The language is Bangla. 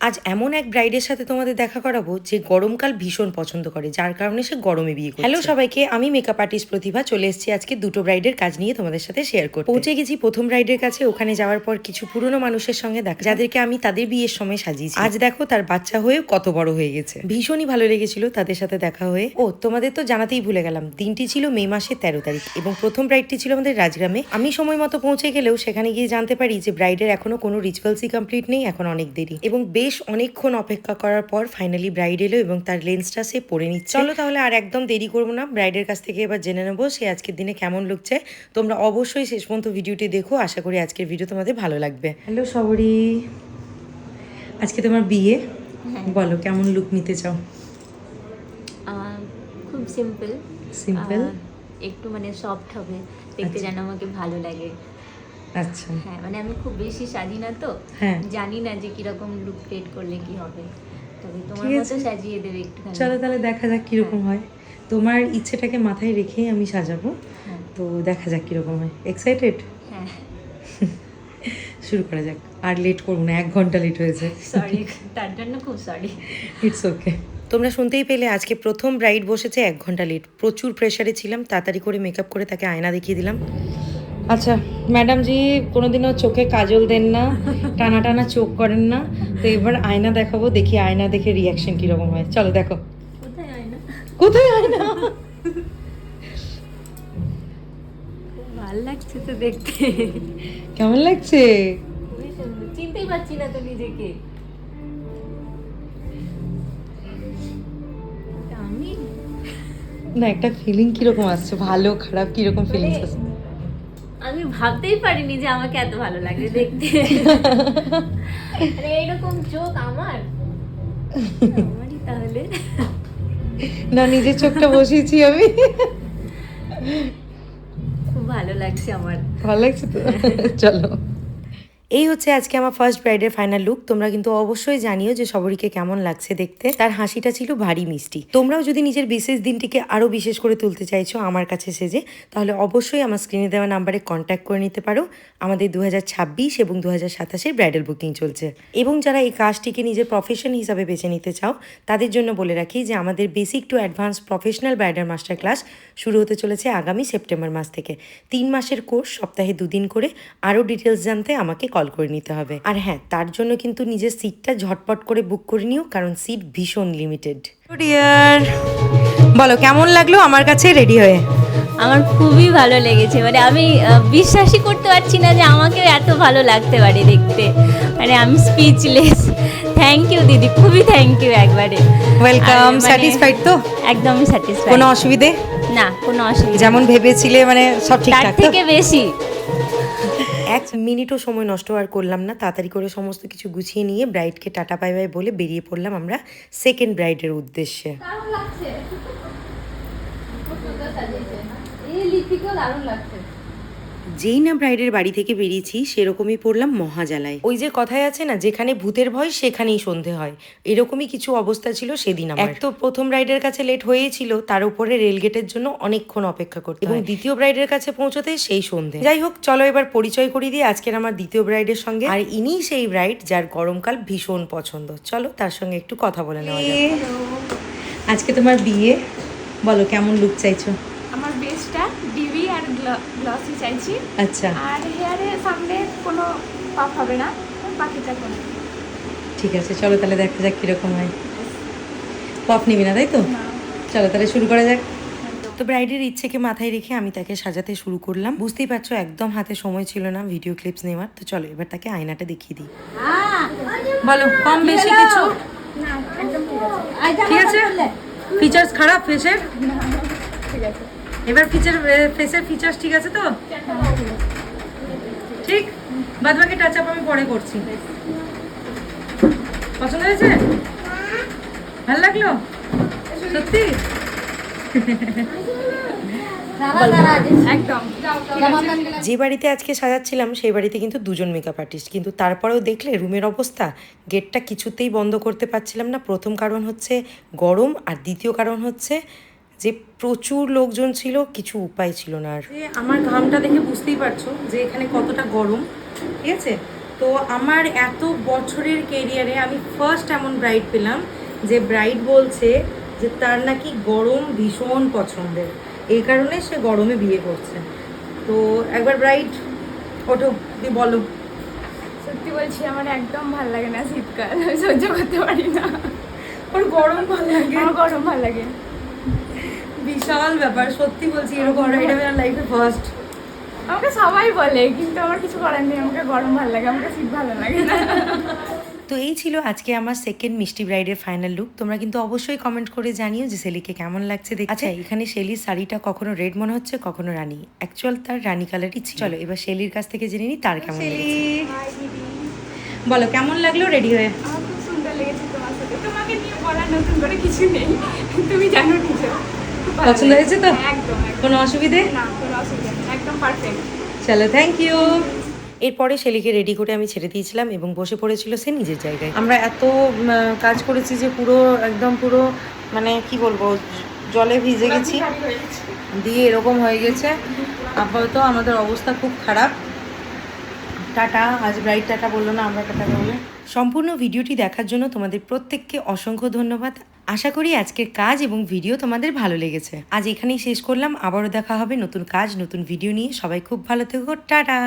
আজ এমন এক ব্রাইডের সাথে তোমাদের দেখা করাবো যে গরমকাল ভীষণ পছন্দ করে, যার কারণে সে গরমে বিয়ে করে। হ্যালো সবাইকে, আমি মেকআপ আর্টিস্ট প্রতিভা চলে এসেছি আজকে দুটো ব্রাইডের কাজ নিয়ে তোমাদের সাথে শেয়ার করতে। পৌঁছে গেছি প্রথম ব্রাইডের কাছে। ওখানে যাওয়ার পর কিছু পুরনো মানুষের সঙ্গে দেখা, যাদেরকে আমি তাদের বিয়ের সময় সাজিয়েছি। আজ দেখো তার বাচ্চা হয়ে কত বড় হয়ে গেছে। ভীষণই ভালো লেগেছিল তাদের সাথে দেখা হয়ে। ও তোমাদের তো জানাতেই ভুলে গেলাম, দিনটি ছিল মে মাসের 13 তারিখ এবং প্রথম ব্রাইডটি ছিল আমাদের রাজগ্রামে। আমি সময় মতো পৌঁছে গেলেও সেখানে গিয়ে জানতে পারি যে ব্রাইডের এখনো কোনো রিচুয়ালসই কমপ্লিট নেই, এখন অনেক দেরি এবং বেশ অনেকক্ষণ অপেক্ষা করার পর ফাইনালি ব্রাইড এলো এবং তার লেন্সটা সে পরে নিচ্ছে। চলো তাহলে আর একদম দেরি করবো না, ব্রাইডের কাছ থেকে এবার জেনে নেবো সে আজকের দিনে কেমন লুকছে। তোমরা অবশ্যই শেষ পর্যন্ত ভিডিওটি দেখো, আশা করি আজকের ভিডিও তোমাদের ভালো লাগবে। হ্যালো সবরি, আজকে তোমার বিয়ে, বলো কেমন লুক নিতে চাও? খুব সিম্পল সিম্পল, একটু মানে সফট হবে দেখতে, যেন আমাকে ভালো লাগে। আচ্ছা হ্যাঁ, মানে আমি খুব বেশি সাজি না তো, হ্যাঁ জানি না যে কিরকম লুক ক্রিয়েট করলে কি হবে, তবে তোমার ঠিক মতো আছে। সাজিয়ে দেবে একটু। চলো তাহলে দেখা যাক কিরকম হয়। তোমার ইচ্ছেটাকে মাথায় রেখেই আমি সাজাবো, হ্যাঁ তো দেখা যাক কিরকম হয়। এক্সাইটেড? হ্যাঁ, শুরু করা যাক, আর লেট করবো না, 1 ঘন্টা লেট হয়েছে। সরি তার জন্য খুব সরি। It's okay. তোমরা শুনতেই পেলে আজকে প্রথম ব্রাইড বসেছে 1 ঘন্টা লেট। প্রচুর প্রেশারে ছিলাম, তাড়াতাড়ি করে মেকআপ করে তাকে আয়না দেখিয়ে দিলাম। আচ্ছা ম্যাডাম জি কোনোদিনও চোখে কাজল দেন না, টানা টানা চোখ করেন না, তো এবার আয়না দেখাবো, দেখি আয়না দেখে রিয়াকশন কিরকম হয়। চলো দেখো। কোথায় আয়না? কোথায় আয়না? খুব ভালো লাগছে তো দেখতে। কেমন লাগছে? খুবই সুন্দর, চিনতেই পারছি না তো নিজেকে। আমি না, একটা ফিলিং কিরকম আসছে, ভালো খারাপ কিরকম ফিলিংস আসছে? আমি ভাবতেই পারিনি যে আমাকে এত ভালো লাগবে দেখতে। আরে এরকম চোখ আমারই তাহলে। না, নিজের চোখটা বসিয়েছি আমি। খুব ভালো লাগছে আমার। ভালো লাগছে তো, চলো। এই হচ্ছে আজকে আমার ফার্স্ট ব্রাইডের ফাইনাল লুক। তোমরা কিন্তু অবশ্যই জানিও যে সবরীকে কেমন লাগছে দেখতে। তার হাসিটা ছিল ভারী মিষ্টি। তোমরাও যদি নিজের বিশেষ দিনটিকে আরো বিশেষ করে তুলতে চাইছো আমার কাছে সেজে, তাহলে অবশ্যই আমার স্ক্রিনে দেওয়া নাম্বারে কন্ট্যাক্ট করে নিতে পারো। আমাদের 2026 এবং 2027-এর ব্রাইডাল বুকিং চলছে। এবং যারা এই কাজটিকে নিজের প্রফেশন হিসাবে বেছে নিতে চাও, তাদের জন্য বলে রাখি যে আমাদের basic to advance professional bridal master class শুরু হতে চলেছে আগামী সেপ্টেম্বর মাস থেকে। 3 মাসের কোর্স, সপ্তাহে 2 দিন করে। আরও ডিটেলস জানতে আমাকে কল করে নিতে হবে। আর হ্যাঁ, তার জন্য কিন্তু নিজের সিটটা ঝটপট করে বুক করে নিও, কারণ সিট ভীষণ লিমিটেড। ডিয়ার, বলো কেমন লাগলো আমার কাছে রেডি হয়ে? আমার খুবই ভালো লেগেছে, মানে আমি বিশ্বাসই করতে পারছি না যে আমাকে এত ভালো লাগতে পারে দেখতে, মানে আমি স্পিচলেস। থ্যাংক ইউ দিদি, খুবই থ্যাংক ইউ একবারে। ওয়েলকাম। স্যাটিসফাইড তো? একদমই স্যাটিসফাইড, কোনো অসুবিধে না, কোনো অসুবিধা যেমন ভেবেছিলে, মানে সব তার ঠিকঠাক তো? থেকে বেশি। 1 মিনিটও সময় নষ্ট আর করলাম না, তাড়াতাড়ি করে সমস্ত কিছু গুছিয়ে নিয়ে ব্রাইডকে টাটা বাই বাই বলে বেরিয়ে পড়লাম আমরা সেকেন্ড ব্রাইডের উদ্দেশ্যে। যেই না ব্রাইডের বাড়ি থেকে বেরিয়েছি সেরকমই পড়লাম মহাজালায়। ওই যে কথায় আছে না, যেখানে ভূতের ভয় সেখানেই সন্ধে হয়, এরকমই কিছু অবস্থা ছিল সেদিন আমার। এক তো প্রথম ব্রাইডের কাছে লেট হয়েই ছিল, তার উপরে রেলগেটের জন্য অনেকক্ষণ অপেক্ষা করতে এবং দ্বিতীয় ব্রাইডের কাছে পৌঁছতে সেই সন্ধে। যাই হোক, চলো এবার পরিচয় করিয়ে দিই আজকের আমার দ্বিতীয় ব্রাইডের সঙ্গে। আর ইনিই সেই ব্রাইড যার গরমকাল ভীষণ পছন্দ। চলো তার সঙ্গে একটু কথা বলে নেওয়া যাক। আজকে তোমার বিয়ে, বলো কেমন লুক চাইছো? আমার বেসটা ডিবি আর গ্লসি চাইছি। আচ্ছা আর হেয়ারে সামনে কোনো পাফ হবে না, বাকিটা কোনো। ঠিক আছে, চলো তাহলে দেখা যাক কিরকম হয়। পপ নিবি না, তাই তো? না। চলো তাহলে শুরু করা যাক। তো ব্রাইডের ইচ্ছেকে মাথায় রেখে আমি তাকে সাজাতে শুরু করলাম। বুঝতেই পারছো একদম হাতে সময় ছিল না ভিডিও ক্লিপস নেওয়ার। তো চলো এবার তাকে আয়নাটা দেখিয়ে দিই। বলো কম বেশি কিছু? না, একদম ঠিক আছে। ঠিক আছে, ফিচার্স খারাপ ফেসের? ঠিক আছে। এবার ফেসের ফিচার্স ঠিক আছে তো? ঠিক, বাদ বাকি টাচ আপ আমি পরে করছি। পছন্দ হয়েছে? ভালো লাগলো সত্যি? একদম। যে বাড়িতে আজকে সাজাচ্ছিলাম সেই বাড়িতে কিন্তু 2জন মেকআপ আর্টিস্ট, কিন্তু তারপরেও দেখলে রুমের অবস্থা, গেটটা কিছুতেই বন্ধ করতে পারছিলাম না। প্রথম কারণ হচ্ছে গরম, আর দ্বিতীয় কারণ হচ্ছে যে প্রচুর লোকজন ছিল, কিছু উপায় ছিল না। আর আমার ঘামটা দেখে বুঝতেই পারছো যে এখানে কতটা গরম, ঠিক আছে? তো আমার এত বছরের কেরিয়ারে আমি ফার্স্ট এমন ব্রাইড পেলাম যে ব্রাইড বলছে যে তার নাকি গরম ভীষণ পছন্দের, এই কারণে সে গরমে বিয়ে করছে। তো একবার ব্রাইড ওঠো, দিয়ে বলো। সত্যি বলছি আমার একদম ভালো লাগে না শীতকাল, সহ্য করতে পারি না। ওর গরম ভালো লাগে, আমার গরম ভালো লাগে। বিশাল ব্যাপার, সত্যি বলছি, এরকম ব্রাইড আমি আমার লাইফে ফার্স্ট। আমাকে সবাই বলে, কিন্তু আমার কিছু করার নেই, আমাকে গরম ভালো লাগে, আমাকে শীত ভালো লাগে না। তো এই ছিল আজকে আমার সেকেন্ড মিষ্টি ব্রাইডের ফাইনাল লুক। তোমরা কিন্তু অবশ্যই কমেন্ট করে জানিও যে শেলিকে কেমন লাগছে দেখতে। আচ্ছা, এখানে শেলির শাড়িটা কখনো রেড মনে হচ্ছে, কখনো রানী, অ্যাকচুয়াল তার রানী কালারই ছিল। চলো এবার শেলির কাছ থেকে জেনে নিই তার কেমন লেগেছে। হাই দিদি, বলো কেমন লাগলো রেডি হয়ে? আমার খুব সুন্দর লেগেছে তোমার সাথে। তোমাকে নিয়ে বলার নতুন করে কিছু নেই, তুমি জানো কিছু। পছন্দ হয়েছে তো? একদম একদম। কোনো অসুবিধে না, কোনো অসুবিধা নেই, একদম পারফেক্ট। চলো, থ্যাংক ইউ। এরপরে শেলিকে রেডি করে আমি ছেড়ে দিয়েছিলাম এবং বসে পড়েছিল সে নিজের জায়গায়। আমরা এত কাজ করেছি যে পুরো একদম পুরো মানে কি বলবো, জলে ভিজে গেছি, দিয়ে এরকম হয়ে গেছে। আপাতত আমাদের অবস্থা খুব খারাপ। টাটা, আজ ব্রাইড টাটা বললো না, আমরা টাটা বলবো। সম্পূর্ণ ভিডিওটি দেখার জন্য তোমাদের প্রত্যেককে অসংখ্য ধন্যবাদ। আশা করি আজকের কাজ এবং ভিডিও তোমাদের ভালো লেগেছে। আজ এখানেই শেষ করলাম, আবারও দেখা হবে নতুন কাজ নতুন ভিডিও নিয়ে। সবাই খুব ভালো থেকো, টাটা।